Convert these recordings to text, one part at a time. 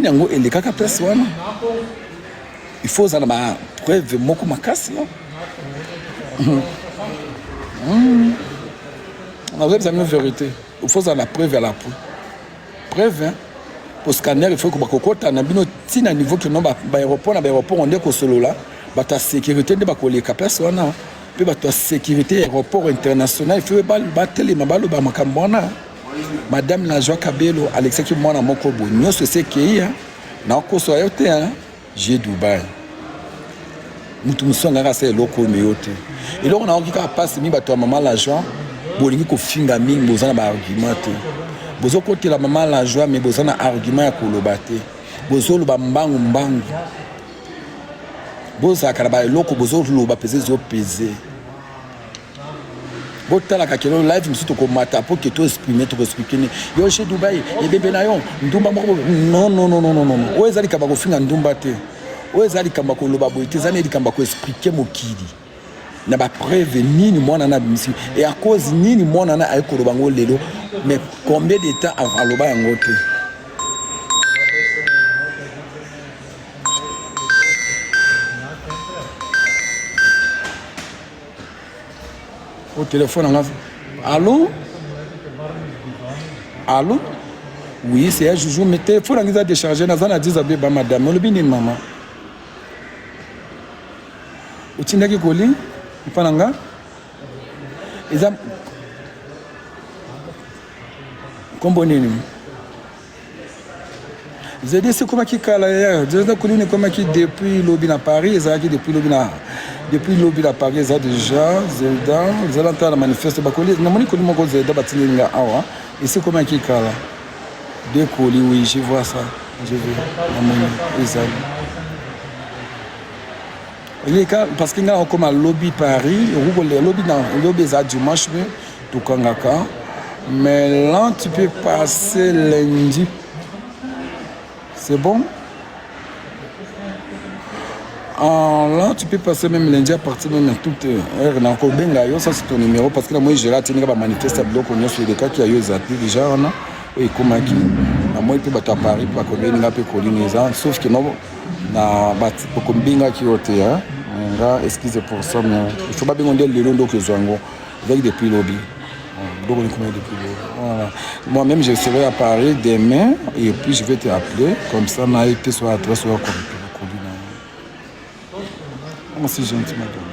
nini yango elekaka place wana il faut ça na preuve moko makasi non on a besoin de vérité il faut ça la preuve à la preuve hein pour scanner il faut que bakokota na bino tina niveau que non ba aéroport on dit que solo là ba ta sécurité de ba koleka place wana pe ba ta sécurité aéroport international il faut ba telema ba lo ba makambona madame la joie Kabelo Alexis qui mwana moko bo nyonso c'est que na ko so yote hein j'ai Dubaï mutu musonga ka se loko meyote et donc on a envie ka passe mi ba to maman la joie bolingi ko finga mingi bozana ba argument bozo côté la maman la joie mais bozana argument ya koloba te bozo lo ba mbangu boza karaba loko bozo lo ba peser zo peser botala ka kelo live msuto ko mata pour que tu exprimer to expliquer yo chez Dubaï et bébé na yo ndumba moko non oezali kaba ko finga ndumba te oezali kamba ko loba boite zane kamba ko expliquer mokili na ba preuve nini mwana na bimisi et à cause nini mwana na ay ko loba ngo lelo mais combien de temps avant loba yango te au téléphone allô oui c'est un joujou mais téléphone on a déchargé na zana 10 abeba madame on le bini maman utindaki koli ipananga eza kombo nini j'ai dit c'est comment qui kala ya j'ai dit kolini comment qui depuis lobby na Paris ça qui depuis lobby à Paris ça déjà Zelda entend la manifeste bakoli na moni kolimo ko Zelda batilinga awa ici comment qui kala de koli oui je vois ça je vais na moni ezali parce qu'il y a comme un lobby Paris, le lobby est dimanche, tout kangaka. Mais là, tu peux passer lundi. C'est bon? Là, tu peux passer même lundi à partir de toute heure. Ça, c'est ton numéro. Parce que moi, j'ai raté un manifeste à bloc. On a fait des cas qui a eu des appels déjà. Oui, comment qui? Moi, il peut battre à Paris, pour qu'on ait un peu colliné. Sauf que non. Na bati pokombinga kiote hein excusez pour ça mais il faut pas bien dire le long que zongo avec depuis lobby donc on est depuis voilà moi même je serai à Paris demain et puis je vais te appeler comme ça na été sur adresse sur comme merci gentil madame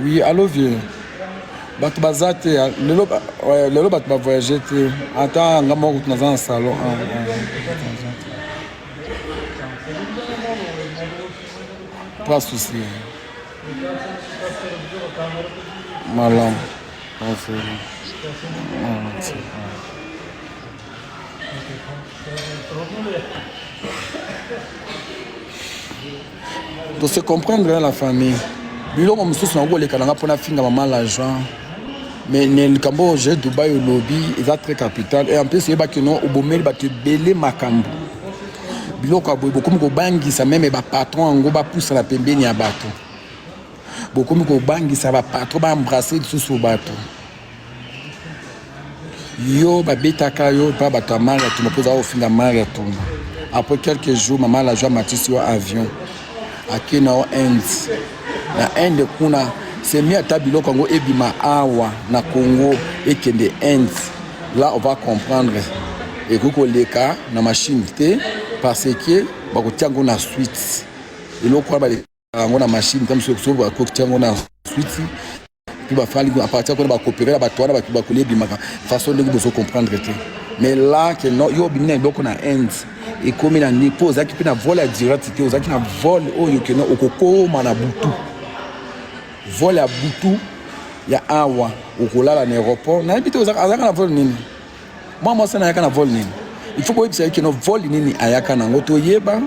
oui allô vieux Batu bazate lelo batu ba voyager te ata ngamo ko tunaza na salon pas souci malam de se comprendre la famille biloko mosusu na ko leka na pona finga maman l'argent mais le Cambo j'ai Dubaï au lobby est très capital et en plus il y a que non au bomel ba te belé makambo biloko beaucoup ko bangi ça même ba patron ngo ba pousse la pembeni ya bato beaucoup ko bangi ça ba patron ba embrasser sous bato yo ba betaka yo pa ba ta mara tu me pose au finga mara tu après quelques jours maman la joie matisi au avion akina au Inde na Inde kuna c'est mieux à biloko ngo ebima awa na Congo et kende Inde là on va comprendre et koko leka na machine te parce que ba ko tiango na suite et lo kwa ba ngo na machine tam so ba ko tiango na suite puis ba fali à partir ko ba coopérer ba toana ba ko lebima façon de vous comprendre te mais là que non yo bimina biloko na Inde et comme na ni pose qui peut na vol à direct te ozaki na vol o yo que non okoko mana butu vol à Boutou, il y a Awa, au Kolala, l'aéroport. N'a pas de vol nini. Moi, ça n'a pas de vol nini. Il faut que vous que nos vols nini ayaka na ngoto yeba,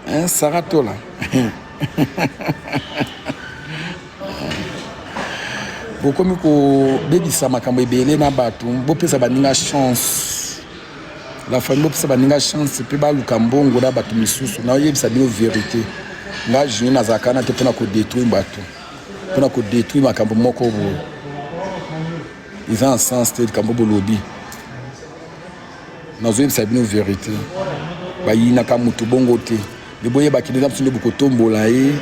hein, Saratola. Beaucoup ko baby sama kambo ebele na batu, bo pesa baninga chance. La famille pesa baninga chance, pe ba lukambongo da batu misusu. Na yebisa bio vérité. Nga jini na zakana te pona ko détruire batu. Pour détruire ma campo moko ils ont un sens de Kambobo lobby. Nous avons une vérité. Il y a un bongo te. Les boyers qui sont en beaucoup de tombolaï,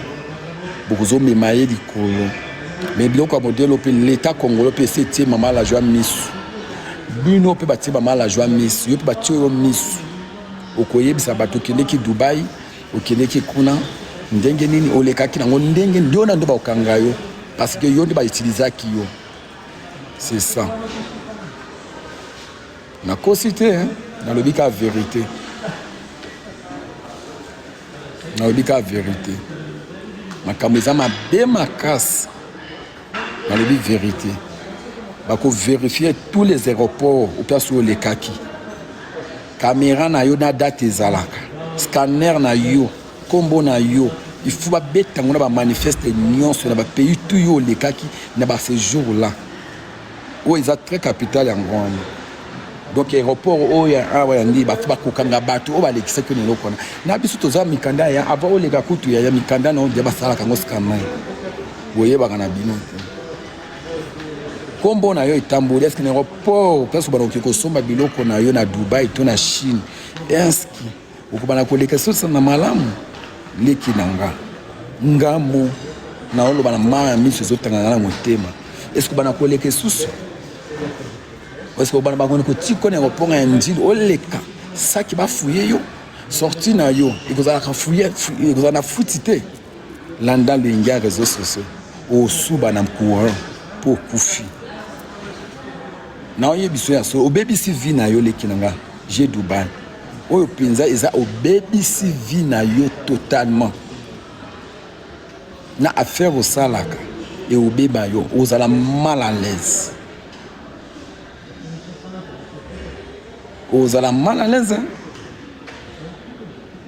beaucoup de mémaïs du colo. Mais bien comme modèle, l'État congolais peut essayer maman la joie miss. Bruno peut bâtir maman la joie miss. Il peut bâtir miss. Au Koyeb, ça bat au Kennedy Dubaï, au Kennedy Kuna, ndenge nini oleka ki nango ndenge ndio na ndo ba okanga yo parce que yo ndi ba utiliser ki yo. C'est ça. Na cosité hein, dans le bika vérité. Dans le bika vérité. Ma kameza ma be makasi. Dans le bika vérité. Ba ko vérifier tous les aéroports ou pas sur les kaki. Caméra na yo na date ezalaka. Scanner na yo, combo na yo. Il faut pas bête on ba manifester nyonso na ba pays tout yo les kaki na ba ce jour là. Oh ils a très capital en grand. Donc aéroport oh ya awa ndi ba fa ko kanga bato o ba lekisa que nelo kona. Na biso toza mikanda ya avant o lega kutu ya mikanda na on de ba sala kango scanner. Boye ba kana bino. Kombo na yo itamboli est-ce que l'aéroport place où banoki ko somba biloko na yo na Dubaï to na Chine est-ce que ukubana ko leka sosa na malamu leki nanga ngamo na olo bana mama miso zotanga na motema est-ce que bana ko leka sosa est-ce que bana bakoni ko tiko na aéroport ya ndili oleka saki ba fouiller yo sorti na yo ikozala ka fouiller ikozala na futite landa le ngia réseaux sociaux au suba na courant pour kufi. Na oye biso ya so obebisi vi na yo lekinanga j'ai Dubaï oyo pinza eza obebisi vi na yo totalement na affaire au salaka et obeba yo ozala mal à l'aise hein?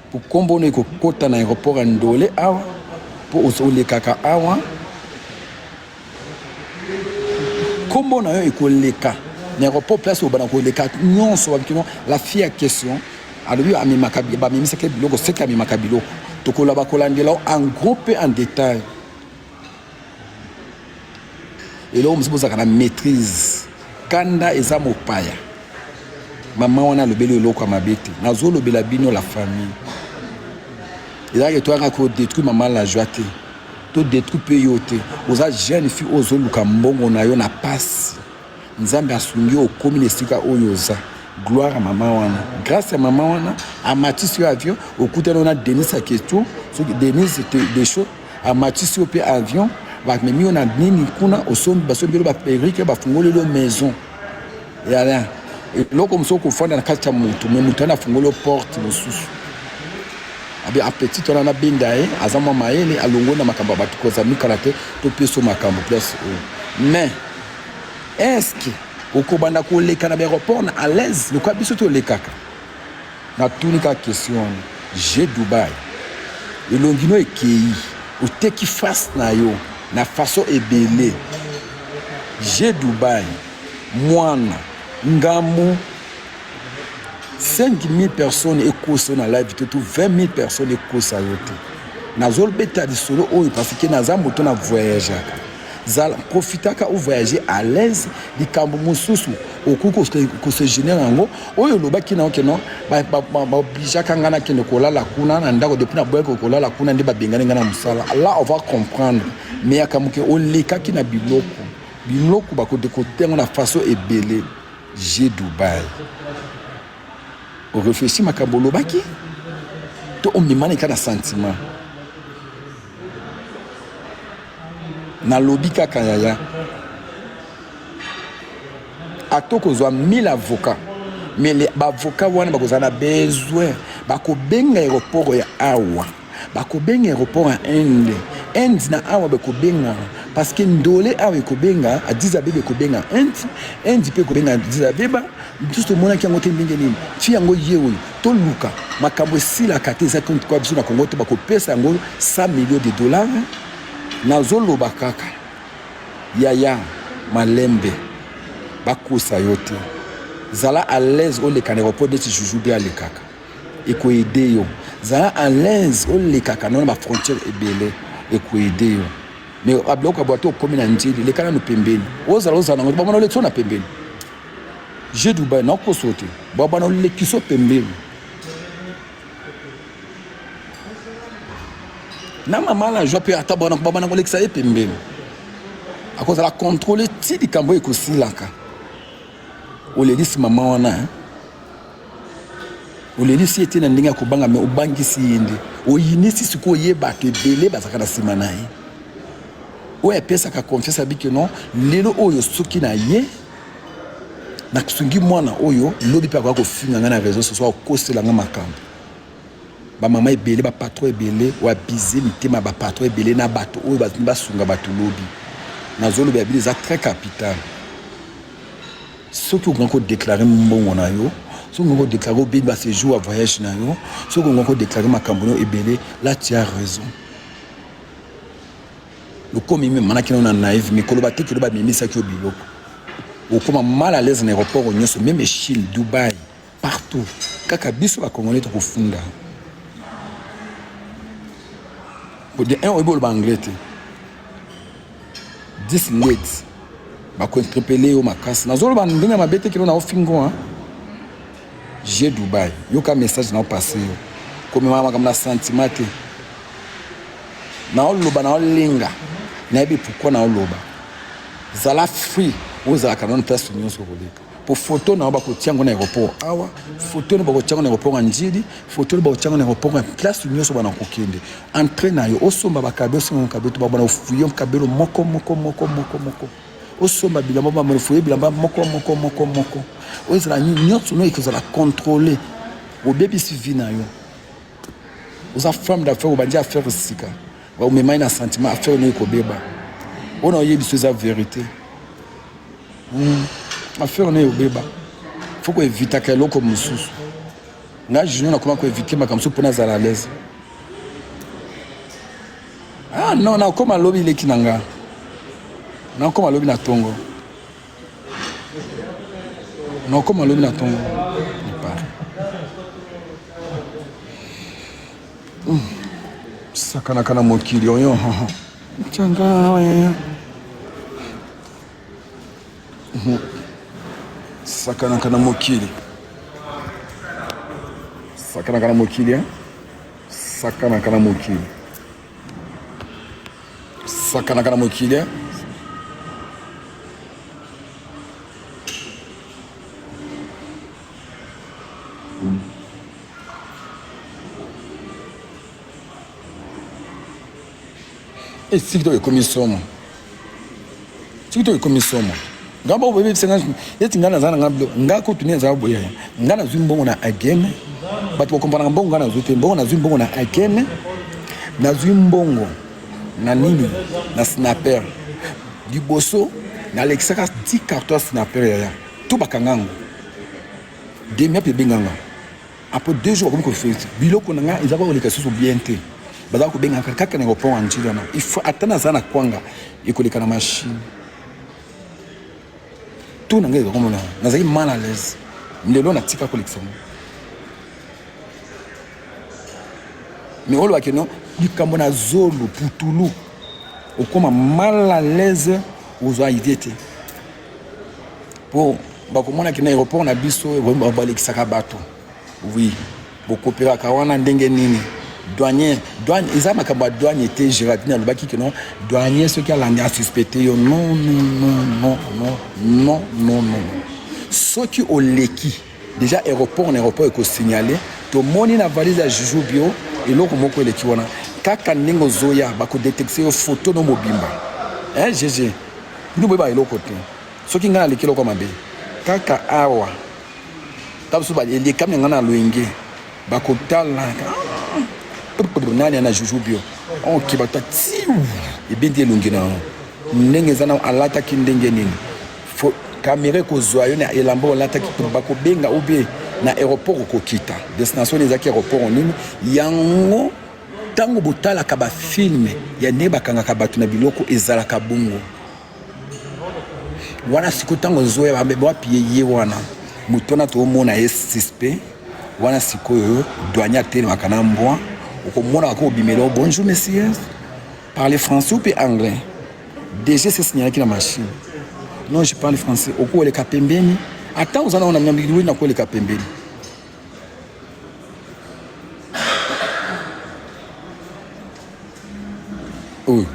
Pour kombono ko kota na aéroport ndole awa pour ozole kaka awa kombo na yo ekoleka l'aéroport place au banako les quatre non so la fille à question alors a mi makabi ba mi seke biloko seka mi makabilo tokola ba kolandela en groupe en détail et là on se pose la maîtrise kanda eza mopaya maman on a le belo loko mabete nazo le belabino la famille et là que toi ko détruire maman la joie te to détruire peyote oza jeune fille ozo luka mbongo na yo na passe nzambe asungi okomi nesika oyoza gloire à maman wana grâce à maman wana a matisi avion okutana on a Denis a question so Denis des choses a matisi au avion va memi on a nini kuna osombi basombelo ba perike ba fungolo le maison et rien et loko msoko fanda na kati ya mutu memutana fungolo porte mosusu abi appétit on a bindae azama maele alongo na makamba batu koza mikarate to peso makambo place mais est-ce que okobanda ko leka na aéroport na à l'aise le quoi biso to lekaka na tunika question j'ai Dubaï et longino ekei o teki face na yo na façon ebele j'ai Dubaï mwana ngamu 5000 personnes écossent na live tout 20 000 personnes écossent yote nazol beta di solo oyo parce que naza moto na voyager zala profitaka ou voyager à l'aise di kambo mususu okuko ko se génère ngo oyo lobaki na okeno ba obligé kangana kende kolala kuna na ndako depuis na boyeko kolala kuna ndi ba bengana ngana musala là on va comprendre mais akamuke oleka kina biloko ba ko de côté na façon ebele j'ai Dubaï on réfléchit makambo lobaki to on mimane kana sentiment na lobika kayaya atoko zo 1000 avocats mais les avocats wana bakozana besoin bako benga aéroport ya awa bako benga aéroport ya Inde na awa bako benga parce que ndole awa ko benga a 10 abebe ko benga Inde pe ko benga 10 abeba tout le monde qui a ngote mbinge nini ti yango yewe to luka makambo sila kateza compte kwa biso na Congo to bako pesa ngo 100 millions de dollars nazolo bakaka yaya malembe bakosa yote zala à l'aise o le aéroport de Jujube à lekaka et ko aider yo zala à l'aise o le kaka non ba frontière ebele et ko aider yo mais abiloko aboto komi na njili lekana no pembeni oza na ngomba na na pembeni je Dubai na ko sote baba na lekiso pembeni na mama la jope ata bona baba na lekisa e pembeni akoza la contrôler ti di kambo ekosilaka olelisi mama wana olelisi ete na ndenge akobanga me obangisi yende oyinisi siko yeba to ebele bazaka na sima na ye oyo apesaka confiance abiki non lelo oyo soki na ye nakusungi mwana oyo lobi mpe akoka kofinga nga na réseau sociaux akoselanga makambo bamama ebele bapatron ebele oabize mitema bapatron ebele na bato oyo basunga bato lobi nazolobi abili eza très capital soki okonga kodéclare mbongo na yo soki okonga kodéclare obebi baséjour ya voyage na yo soki okonga kodéclare makambo no ebele là tu as raison lokomi me manaki na naïve mikolo batekelo bamemisaki yo biloko okoma mal à l'aise na aéroport nyonso même Chine Dubaï partout kaka biso bakongolais tokofunda de un oyo ba anglais te 10 ladies bakointerpele yo makasi nazoloba ndenge mabe te kilo na ofingo j'ai Dubaï yoka message na opase yo komema makambo na sentiment te na oloba na olinga na yebi pourquoi na oloba zala free ozalaka na place nyonso koleka po photo na bakotiango na aéroport awa photo na bakotiango na aéroport njidi photo na bakotiango na aéroport na place nyonso bana kokende entrée na yo osomba bakabe osomba bakabe to bana ofuyo kabelo moko osomba bilamba ba mofuyo bilamba moko ozala nyonso no ikozala contrôler obebi suivi na yo oza femme d'affaires obandi affaire sika ba umema na sentiment affaire no ikobeba ona oyebi so za vérité affaire no obeba faut ko éviter que loko mususu na junior na comment ko éviter makamso pona za la l'aise ah non na koma lobi leki nanga na koma lobi na tongo na koma lobi na tongo sakana kana mokili oyo changa oyo sakana kana mokili sakana kana mokili sakana kana mokili sakana kana mokili et si tu es commission si tu es commission ngamba obebe bisenga yeti ngana zana ngablo ngako tunia za boya ngana zwimbongo na agene batu bakompana mbongo ngana zote mbongo na zwimbongo na agene na zwimbongo na nini na snapper liboso na lexaka 10 cartons snapper ya tout bakangango demi ape benganga après 2 jours comme ko fait biloko nanga izaba ko lekaso bien te baza ko benga kaka na repond en chilana il faut atana zana kwanga ikoleka na machine tout nanga ko mona nazaki mal à l'aise ndelo na tika collection mais olo akeno likambo na zolo putulu okoma mal à l'aise aux idées pour bakomona kina aéroport na biso balekisaka bato oui bokopera kawana ndenge nini douanier douane eza makambo douane était Gérardine alobaki que non douanier ceux qui a l'année à suspecter yo non ceux qui au leki déjà aéroport eko signaler to moni na valise ya Juju bio eloko moko eleki wana kaka ndenge zoya bako détecter photo no mobimba GG nous boba eloko te soki ngana lekelo kwa mabe kaka awa tabusu ba ele kamya ngana loenge bakotala nani na Juju bio on kibata tiu ebindi lungina ndenge zana alata ki ndenge nini fo caméra ko zoyo na elambo alata ki bako benga obe na aéroport ko kita destination les aéroports nini yango tango botala ka ba film ya neba kanga ka batu na biloko ezala ka bungo wana sikotango zoya ba mbe piye wana mutona to mona suspect wana sikoyo douanier tele makana mbwa okomona ko bimelo bonjour messieurs parlez français ou anglais déjà c'est signalé qui la machine. Non, je parle français. Au coup, les capembeni. Attends, vous en avez un ami qui n'a pas les capembeni. Oui.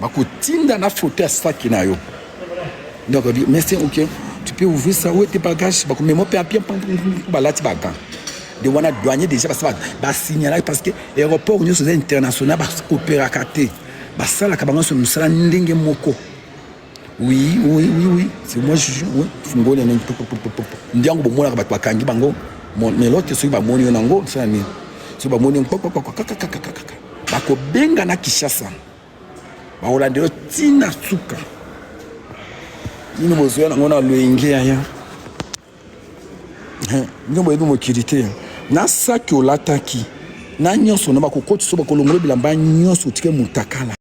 Bakotinda na photo à ça qui n'a yo. Donc on dit mais c'est OK. Tu peux ouvrir ça où tes bagages bako mais moi papier balati baga. De wana douanier déjà parce que ba signaler parce que aéroport union sociale internationale ba opéra katé. Ba sala ka bango so musala ndenge moko. Oui, c'est moi je oui, fungole na ndiango bomona ka bakangi bango. Mais l'autre c'est ba moni nango ça ni. C'est ba moni bako benga na Kishasa. Ba Holandais tina suka. Nino mozoya ngona loenge ya. Ngombo yedu mokirité. Na saki olataki. Na nyonso na bakokoti so bakolongolo bilamba nyonso tike mutakala.